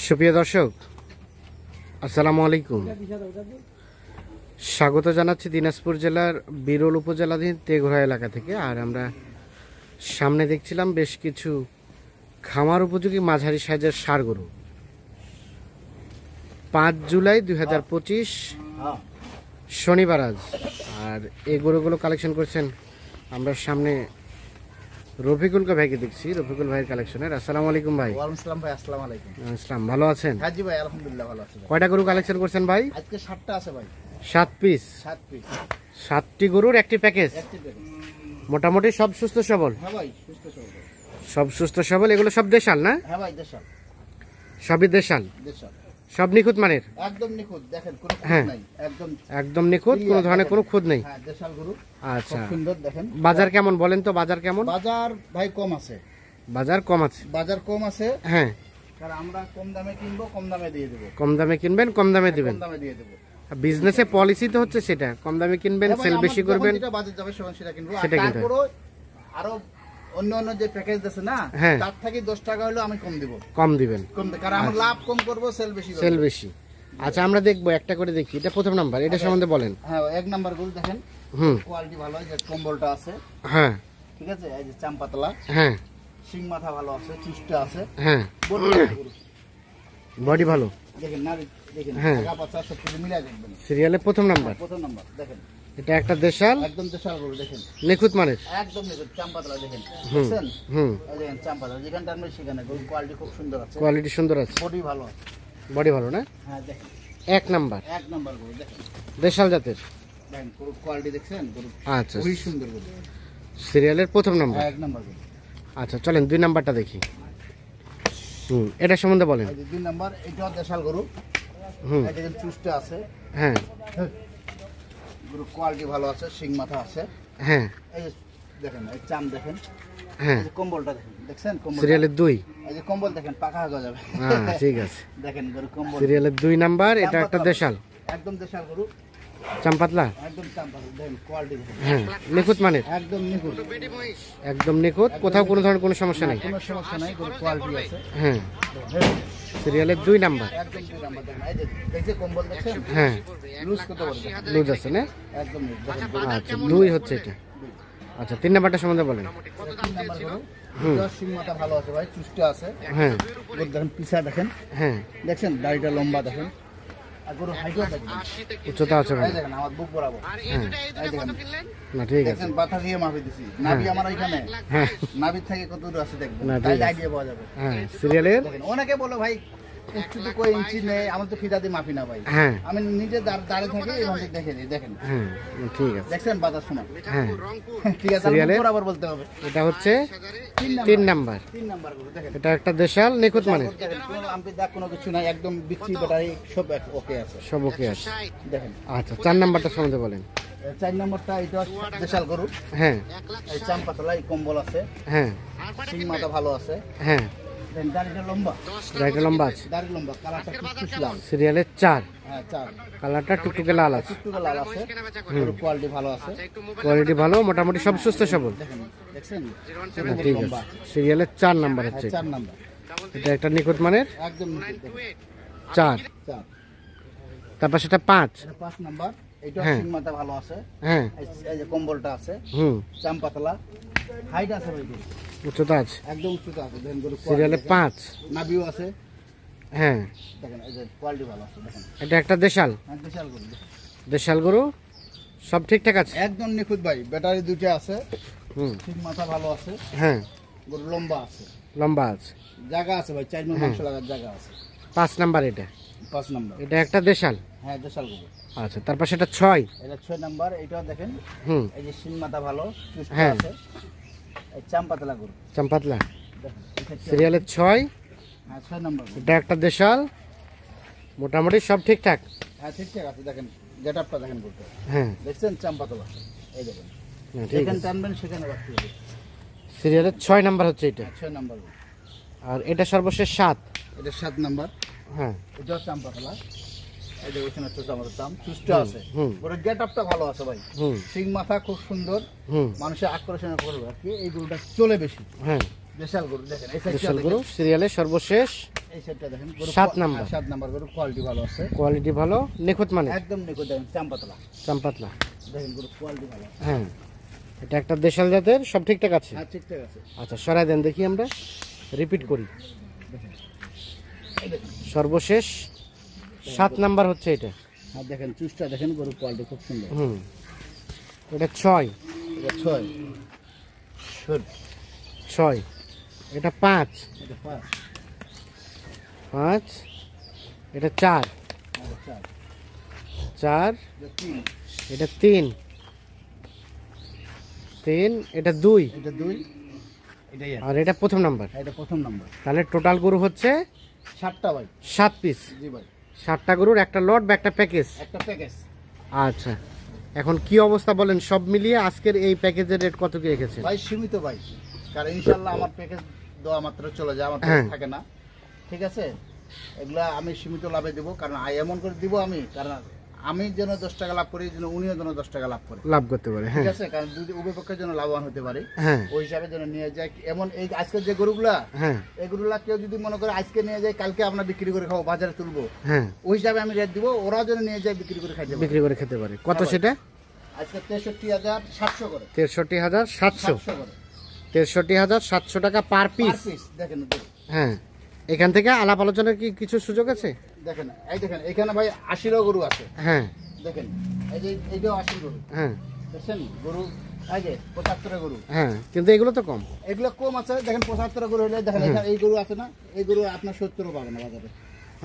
সুপ্রিয় দর্শক, আসসালামু আলাইকুম। স্বাগত জানাচ্ছি দিনাজপুর জেলার বিরল উপজেলাধীন তেঘরা এলাকা থেকে। আর আমরা সামনে দেখছিলাম বেশ কিছু খামার উপযোগী মাঝারি সাইজের ষাঁড় গরু। 5 জুলাই 2025 শনিবার আজ। আর এই গরুগুলো কালেকশন করছেন আমরা সামনে রফিকুল ভাইকে দেখছি, রফিকুল ভাইয়ের কালেকশনের। আসসালামু আলাইকুম ভাই। ওয়ালাইকুম আসসালাম ভাই। আসসালামু আলাইকুম। আসসালাম, ভালো আছেন? হ্যাঁ জি ভাই, আলহামদুলিল্লাহ ভালো আছি। কয়টা গরু কালেকশন করছেন ভাই? আজকে 7টা আছে ভাই। 7 পিস। 7 পিস, 7টি গরুর একটি প্যাকেজ। মোটামুটি সব সুস্থ সবল? হ্যাঁ ভাই, সুস্থ সবল। সব সুস্থ সবল। এগুলো সব দেশাল না? হ্যাঁ ভাই, দেশাল। সবই দেশাল। দেশাল, সব নিখুঁত মানের? একদম নিখুঁত। দেখেন কোনো খুঁত হ্যাঁ, নাই, একদম একদম নিখুঁত, কোনো ধরনের কোনো খুঁত নেই। হ্যাঁ, দেশাল গরু। আচ্ছা, খুব সুন্দর। দেখেন বাজার কেমন বলেন তো? বাজার কেমন? বাজার ভাই কম আছে। বাজার কম আছে? বাজার কম আছে, হ্যাঁ। কারণ আমরা কম দামে কিনবো, কম দামে দিয়ে দেব। কম দামে কিনবেন, কম দামে দিবেন। কম দামে দিয়ে দেব। বিজনেসে পলিসি তো হচ্ছে সেটা, কম দামে কিনবেন, সেল বেশি করবেন, যেটা বাজার যাবে সেটা কিনবো। সেটা আর কিনতে তারপরও আরো অন্য অন্য যে প্যাকেজ আছে না, হ্যাঁ, তার থেকে 10 টাকা হলো আমি কম দেব। কম দিবেন, কম দেব, কারণ আমরা লাভ কম করব, সেল বেশি করব। সেল বেশি। আচ্ছা, আমরা দেখবো একটা করে দেখি। এটা প্রথম নাম্বার, এটা সম্বন্ধে বলেন। হ্যাঁ, 1 নাম্বার গরু দেখেন, কোয়ালিটি ভালো, এই যে কম্বলটা আছে, হ্যাঁ ঠিক আছে, এই যে চামপাতলা, হ্যাঁ, শিং মাথা ভালো আছে, চুষ্টা আছে, হ্যাঁ, বডি ভালো। দেখেন না, দেখেন হ্যাঁ, আগা পাছা সব কিছু মিলাই দেখবেন। সিরিয়ালে প্রথম নাম্বার। প্রথম নাম্বার দেখেন, এটা একটা দেশাল, একদম দেশাল গরু। দেখেন নিখুঁত মানের, একদম নিখুঁত। চামপাতলা দেখেন, দেখছেন? হুম, এই দেখেন চামপাতলা, যেখানটা আমরা সেখানে গরু কোয়ালিটি খুব সুন্দর আছে, কোয়ালিটি সুন্দর আছে, বডি ভালো আছে। বডি ভালো না? হ্যাঁ দেখেন, 1 নাম্বার 1 নাম্বার গরু। দেখেন দেশাল জাতের। দেখেন গরু কোয়ালিটি দেখছেন, গরু আচ্ছা, খুবই সুন্দর গরু। সিরিয়ালের প্রথম নাম্বার। 1 নাম্বার গরু। আচ্ছা, চলেন 2 নাম্বারটা দেখি। এটা সম্বন্ধে বলেন। এই যে 2 নাম্বার, এটাও দেশাল গরু। এই দেখেন চুষ্টা আছে, হ্যাঁ, গরু কোয়ালিটি ভালো আছে, শিং মাথা আছে। হ্যাঁ, এই যে দেখেন, এই চাম দেখেন, হ্যাঁ, এই যে কম্বলটা দেখেন, দেখছেন কম্বল? সিরিয়ালের 2। এই যে কম্বল দেখেন, পাকা হয়ে যাবে। হ্যাঁ, ঠিক আছে। দেখেন গরু কম্বল, সিরিয়ালের 2 নাম্বার। এটা একটা দেশাল, একদম দেশাল গরু, চামপাতলা, একদম চামপাতলা। দেখেন কোয়ালিটি দেখেন, হ্যাঁ, নিখুঁত মানের, একদম নিখুঁত, একদম নিখুঁত, কোথাও কোনো ধরনের কোনো সমস্যা নেই। কোনো সমস্যা নাই, গরু কোয়ালিটি আছে। হ্যাঁ, সিরিয়ালের 2 নাম্বার। একদম 2 নাম্বার। দেখেন এই যে দেখছেন কম্বল দেখছেন, হ্যাঁ, লুজ কত বড়, লুজ আছে না? একদম লুজ। দেখেন গরু আচ্ছা, 2 হচ্ছে এটা। আচ্ছা, 3 নাম্বারটা সম্বন্ধে বলেন। 3 নাম্বার গরু, এটা শিং মাথা ভালো আছে ভাই, চুষ্টা আছে। হ্যাঁ, গরু দেখেন পিছা দেখেন, হ্যাঁ, দেখছেন দাড়িটা লম্বা দেখেন, আর গরু হাইটও দেখেন, উচ্চতা আছে ভাই। এই দেখেন আমার বুক বরাবর। হ্যাঁ, এই দেখেন, না ঠিক আছে। দেখেন বাতা দিয়ে মাপি দিছি, নাভি আমার এখানে, হ্যাঁ, নাভির থেকে কত দূর আছে দেখবেন, না, ঠিক তাই আছে। আইডিয়া পাওয়া যাবে। হ্যাঁ, সিরিয়ালের, দেখেন অনেকে বলে ভাই উচ্চতা কই ইঞ্চি নেই, আমার তো ফিতা দিয়ে মাপি না ভাই, হ্যাঁ, আমি নিজে দাঁড়িয়ে থাকি, এইভাবে দেখে দিই। দেখেন, হ্যাঁ, ঠিক আছে। দেখছেন বাতার সময়, হ্যাঁ, ঠিক আছে, সিরিয়ালের বরাবর বলতে হবে। এটা হচ্ছে 3 নাম্বার। 3 নাম্বার গরু দেখেন, এটা একটা দেশাল, নিখুঁত মানের, দেখেন কোনো আমপি দাগ কোনো কিছু নাই, একদম বিচ্ছি ব্যাটারি সব ওকে আছে। সব ওকে আছে। দেখেন আচ্ছা, 4 নাম্বারটা সম্বন্ধে বলেন। 4 নম্বরটা, এটা দেশাল গরু, হ্যাঁ, এই চামপাতলা, এই কম্বল আছে, হ্যাঁ, শিং মাথা ভালো আছে, হ্যাঁ, দেখেন দাড়িটা লম্বা, গাড়িটা লম্বা আছে। দাড়ি লম্বা, কালারটা টুকটুক লাল। সিরিয়ালের 4। হ্যাঁ 4, কালারটা টুকটুকে লাল আছে, টুকটুকে লাল আছে, গরু কোয়ালিটি ভালো আছে, কোয়ালিটি ভালো, মোটামুটি সব সুস্থ সবল। দেখেন, দেখছেন না, ঠিক আছে। সিরিয়ালের 4 নাম্বার হচ্ছে 4 নাম্বার, এটা একটা নিখুঁত মানের একদম নিখুঁত। দেখেন 4। 4, তারপর সেটা 5। এটা 5 নাম্বার, এটা হ্যাঁ, শিং মাথা ভালো আছে, হ্যাঁ, এই যে কম্বলটা আছে, চামপাতলা, হাইট আছে ভাই, গরু উচ্চতা আছে, একদম উচ্চতা আছে। দেখেন গরু সিরিয়ালে 5। নাভিও আছে, হ্যাঁ, দেখেন এই যে কোয়ালিটি ভালো আছে। দেখেন এটা একটা দেশাল, বিশাল গরু, দেখেন। দেশাল গরু, সব ঠিকঠাক আছে, একদম নিখুঁত ভাই, ব্যাটারি 2টা আছে, ঠিক মাথা ভালো আছে, হ্যাঁ, গরু লম্বা আছে, লম্বা আছে, জায়গা আছে ভাই, 4 মণ মাংস লাগার জায়গা আছে। 5 নাম্বার এটা। 5 নাম্বার, এটা একটা দেশাল। হ্যাঁ দেশাল গরু। আচ্ছা, তারপর সেটা 6। এটা 6 নাম্বার, এটাও দেখেন, এই যে শিং মাথা ভালো, চুষ্ট হ্যাঁ, আছে, এই চামপাতলা গরু, চাম্পাতলা, দেখেন সিরিয়ালের 6। হ্যাঁ 6 নাম্বার গরু। এটা একটা দেশাল, মোটামুটি সব ঠিকঠাক। হ্যাঁ ঠিকঠাক আছে, দেখেন গেটআপটা দেখেন গরুটা, হ্যাঁ, দেখছেন চামপাতলা, এই দেখেন, না, ঠিক যেখানে আছে। টানবেন সেখানে রাখতে হবে। সিরিয়ালের 6 নাম্বার হচ্ছে এটা। 6 নাম্বার গরু। আর এটা সর্বশেষ 7। এটা 7 নাম্বার, হ্যাঁ, এটাও চামপাতলা, এই যে ওখানে তো আমাদের চাম চুষ্ট আছে, হুম, ওর গেটআপটা ভালো আছে ভাই, হুম, শিং মাথা খুব সুন্দর, হুম, মানুষের আকর্ষণে করবে আর কি, এই গরুটা চলে বেশি। হ্যাঁ, দেশাল গরু দেখেন এই সাইডটা দেশাল দেখেন, গরু সিরিয়ালে সর্বশেষ এই সাইডটা দেখেন গরু 7 নাম্বার। 7 নাম্বার গরু কোয়ালিটি ভালো আছে, কোয়ালিটি ভালো, নিখুঁত মানে একদম নিখুঁত দেখেন চামপাতলা, চাম্পাতলা। দেখেন গরু কোয়ালিটি ভালো আছে। হ্যাঁ, এটা একটা দেশাল জাতের, সব ঠিকঠাক আছে। হ্যাঁ ঠিকঠাক আছে। আচ্ছা সরাই দেন দেখি, আমরা রিপিট করি। এই দেখেন, সর্বশেষ 7 নাম্বার হচ্ছে এটা। হ্যাঁ দেখেন চুষটা দেখেন গরু কোয়ালিটি খুব সুন্দর। এটা 6, এটা 6 শুট, 6 এটা 5, এটা 5, 5 এটা 4, এটা 4, 4 এটা 3, এটা 3, 3 এটা 2, এটা 2, এটা আর এটা প্রথম নাম্বার। এটা প্রথম নাম্বার। তাহলে টোটাল গরু হচ্ছে 7টা ভাই। 7 পিস। জি ভাই, 7টা গরুর একটা লট বা একটা প্যাকেজ। একটা প্যাকেজ। আচ্ছা, এখন কি অবস্থা বলেন, সব মিলিয়ে আজকের এই প্যাকেজের রেট কত কি রেখেছেন? ভাই সীমিত ভাই, কারণ ইনশাআল্লাহ আমার প্যাকেজ দেওয়া মাত্র চলে যায়, আমার হ্যাঁ। প্যাকেজ থাকে না, ঠিক আছে। এগুলা আমি সীমিত লাভে দেবো, কারণ এমন করে দিব আমি, কারণ আমি যেন 10 টাকা লাভ করি, যেন উনিও যেন 10 টাকা লাভ করে, লাভ করতে পারে। ঠিক হ্যাঁ আছে, কারণ দুই উভয় পক্ষের জন্য লাভবান হতে পারে, হ্যাঁ ওই হিসাবে যেন নিয়ে যায়। এমন এই আজকের যে গরুগুলা, হ্যাঁ এগুলা কেউ যদি মনে করে আজকে নিয়ে যায় কালকে আমরা বিক্রি করে খাবো, বাজারে তুলবো, হ্যাঁ, ওই হিসাবে আমি রেট দিব, ওরাও যেন নিয়ে যায় বিক্রি করে খাইতে পারে। বিক্রি করে খেতে পারে। কত হ্যাঁ, সেটা? আজকে 63,700 করে, 63,700, 700 করে 63,700 টাকা পার পার পিস। পিস। দেখেন দেখেন, হ্যাঁ, এখান থেকে আলাপ আলোচনার কি কিছু সুযোগ আছে? দেখেন এই দেখেন এখানে ভাই 80 গরু আছে, হ্যাঁ দেখেন এই যে এইটাও 80 গরু, হ্যাঁ দেখছেন গরু, এই যে 75 গরু, হ্যাঁ, কিন্তু এগুলো তো কম। এগুলো কম আছে। দেখেন 75 গরু হলে দেখেন এখানে এই গরু আছে না, এই গরু আপনার 70 পাবেন না বাজারে।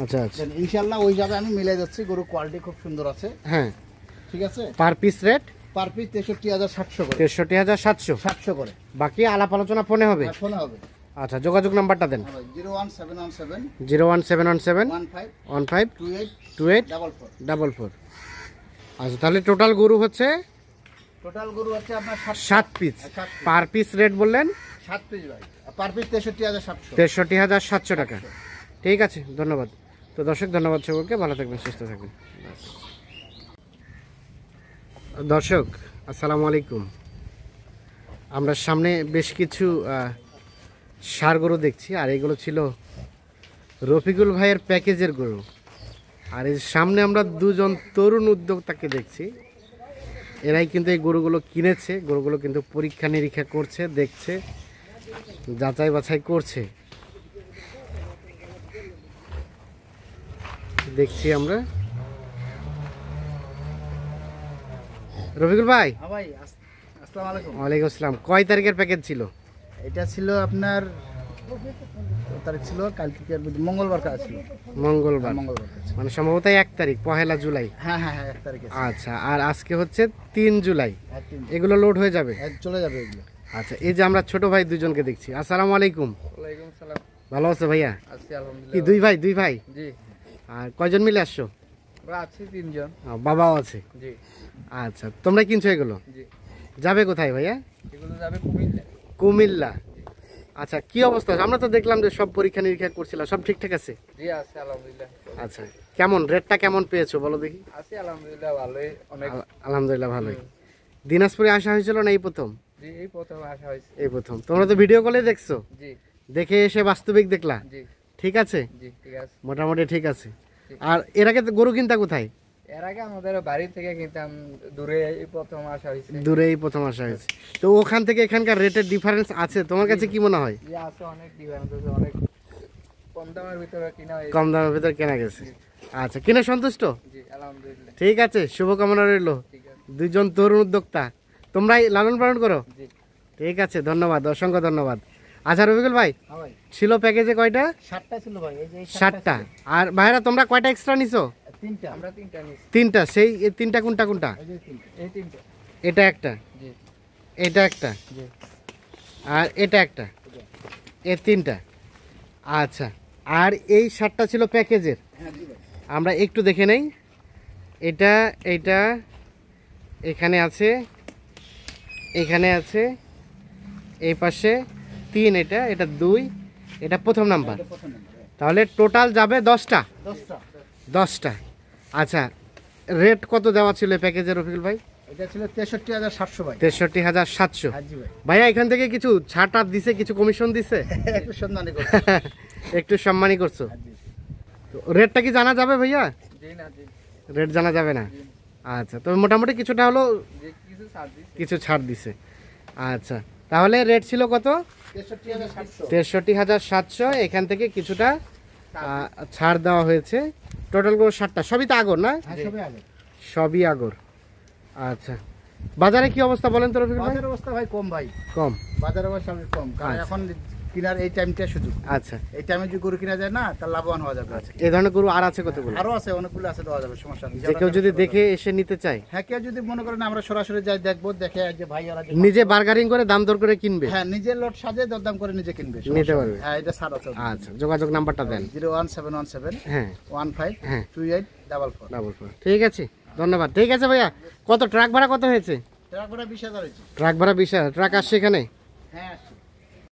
আচ্ছা আচ্ছা, দেখেন ইনশাআল্লাহ ওই হিসাবে আমি মিলাই যাচ্ছি, গরু কোয়ালিটি খুব সুন্দর আছে, হ্যাঁ। ঠিক আছে। Per piece rate per piece 63,700 করে, 63,700। 700 করে বাকি আলাপ আলোচনা ফোনে হবে। আর শোনা হবে। আচ্ছা, যোগাযোগ নাম্বারটা দেন। হ্যাঁ ভাই, 01717 01717 15 15 28 28 44। 44। আচ্ছা, তাহলে টোটাল গরু হচ্ছে টোটাল গরু আছে আপনার 7 পিস। পার পিস রেট বললেন 7 পিস ভাই, পার পিস 63,700। 63,700 টাকা। ঠিক আছে, ধন্যবাদ। তো দর্শক, ধন্যবাদ সকলকে, ভালো থাকবেন, সুস্থ থাকবেন। দর্শক আসসালামু আলাইকুম। আমরা সামনে বেশ কিছু ষাঁড় গরু দেখছি, আর এগুলো ছিল রফিকুল ভাইয়ের প্যাকেজের গরু। আর এর সামনে আমরা দুজন তরুণ উদ্যোক্তাকে দেখছি, এরাই কিন্তু এই গরুগুলো কিনেছে। গরুগুলো কিন্তু পরীক্ষা নিরীক্ষা করছে, দেখছে, যাচাই বাছাই করছে। দেখছি আমরা। রফিকুল ভাই, হ্যাঁ ভাই, আসসালামু আলাইকুম। ওয়ালাইকুম আসসালাম। কয় তারিখের প্যাকেজ ছিল? এটা ছিল আপনার কত তারিখ ছিল, কালকে মঙ্গলবার কাজ ছিল, মঙ্গলবার, মঙ্গলবার কাজ। মানে সম্ভবত 1 তারিখ, 1 জুলাই। হ্যাঁ হ্যাঁ হ্যাঁ, 1 তারিখে আচ্ছা, আর আজকে হচ্ছে 3 জুলাই। হ্যাঁ, 3 এগুলো লোড হয়ে যাবে? চলে যাবে এগুলো। আচ্ছা, এই যে আমরা ছোট ভাই দুজনকে দেখছি। আসসালামু আলাইকুম। ওয়ালাইকুম সালাম। ভালো আছো ভাইয়া? আছি আলহামদুলিল্লাহ। কি দুই ভাই? দুই ভাই। জি, আর কয়জন মিলে আসছো? আমরা আছি 3 জন। বাবাও আছে? জি আচ্ছা, তোমরা কিনছো এগুলো? জি, যাবে কোথায় ভাইয়া? এগুলো যাবে কুমিল্লা। কুমিল্লা। আচ্ছা, কি অবস্থা? আমরা তো দেখলাম যে সব পরীক্ষা নিরীক্ষা করছিলাম, সব ঠিকঠাক আছে? জি আছে আলহামদুলিল্লাহ। আচ্ছা, কেমন রেটটা কেমন পেয়েছো বলো দেখি? আছি আলহামদুলিল্লাহ, ভালোই অনেক। আলহামদুলিল্লাহ ভালোই। দিনাজপুরে আসা হয়েছিল না এই প্রথম? জি, এই প্রথম আসা হয়েছে। এই প্রথম। তোমরা তো ভিডিও কলে দেখছো, জি দেখে এসে বাস্তবিক দেখলা? জি ঠিক আছে, জি, ঠিক আছে। মোটামুটি ঠিক আছে। আর এর আগে তো গরু কিনতা কোথায়? এর আগে আমাদের বাড়ি থেকে কিনতাম, দূরে এই প্রথম আসা হয়েছে। দূরে এই প্রথম আসা হয়েছে। তো ওখান থেকে এখানকার রেটের ডিফারেন্স আছে তোমার কাছে কি মনে হয়? জি আছে, অনেক ডিফারেন্স আছে, অনেক কম দামের ভিতরে কিনা হয়েছে। কম দামের ভিতর কেনা গেছে। আচ্ছা, কিনে সন্তুষ্ট? জি আলহামদুলিল্লাহ। ঠিক আছে, শুভকামনা রইলো। ঠিক আছে। দুইজন তরুণ উদ্যোক্তা, তোমরাই লালন পালন করো। জি, ঠিক আছে, ধন্যবাদ, অসংখ্য ধন্যবাদ। আচ্ছা রফিকুল ভাই, হ্যাঁ ভাই, ছিল প্যাকেজে কয়টা? 7টা ছিল ভাই, এই যে 7টা। আর ভাইরা তোমরা কয়টা এক্সট্রা নিছো? 3টা, আমরা 3টা নিয়েছি। 3টা। সেই 3টা কোনটা কোনটা? এই যে 3টা, এই 3টা। এটা একটা, জি এটা একটা, জি, আর এটা একটা, এই 3টা। আচ্ছা, আর এই 7টা ছিল প্যাকেজের। হ্যাঁ জি ভাই। আমরা একটু দেখে নেই। এটা, এইটা, এখানে আছে, এখানে আছে, এই পাশে 3, এটা, এটা 2, এটা প্রথম নাম্বার। এটা প্রথম নাম্বার। তাহলে টোটাল যাবে 10টা। 10টা। 10টা। আচ্ছা, রেট কত দেওয়া ছিল এই প্যাকেজের রফিকুল ভাই? এটা ছিল 63,700 ভাই। 63,700। হ্যাঁ জি ভাই। ভাইয়া এখান থেকে কিছু ছাড় টাড় দিছে, কিছু কমিশন দিছে? একটু সন্ধানী করছি। একটু সম্মানই করছো। হ্যাঁ জি। তো রেটটা কি জানা যাবে ভাইয়া? জি না জি রেট জানা যাবে না। আচ্ছা, তবে মোটামুটি কিছুটা হলো যে কিছু ছাড় দিছে। কিছু ছাড় দিছে। আচ্ছা, তাহলে রেট ছিল কত? 63,700। 63,700। এখান থেকে কিছুটা ছাড় দেওয়া হয়েছে। টোটাল করে 7টা, সবই তো আগর না? হ্যাঁ সবই আগে। সবই আগর। আচ্ছা, বাজারে কি অবস্থা বলেন তো রফিক ভাই? বাজার অবস্থা ভাই কম ভাই। কম। বাজার অবস্থা অনেক কম, কারণ আচ্ছা। এখন কিনার এই টাইমটা সুযোগ। আচ্ছা এই টাইমে যদি গরু কিনা যায় না, তাহলে লাভবান হওয়া যাবে। আচ্ছা, এই ধরনের গরু আর আছে কতগুলো? আরো আছে, অনেকগুলো আছে, দেওয়া যাবে, সমস্যা নেই। যে কেউ যদি দেখে এসে নিতে চায়, হ্যাঁ, কেউ যদি মনে করেন আমরা সরাসরি যাই দেখবো, দেখে যে ভাই ওরা যে নিজে বার্গারিং করে দাম দর করে কিনবে, হ্যাঁ নিজের লট সাজে দরদাম করে নিজে কিনবে, নিতে পারবে। হ্যাঁ এটা ছাড় আছে। আচ্ছা, যোগাযোগ নাম্বারটা দেন। 01717 হ্যাঁ 15 হ্যাঁ 2844। ডাবল 4। ঠিক আছে, ধন্যবাদ। ঠিক আছে ভাইয়া, কত ট্রাক ভাড়া কত হয়েছে? ট্রাক ভাড়া 20,000 হয়েছে। ট্রাক ভাড়া 20,000। ট্রাক আসছে এখানে? হ্যাঁ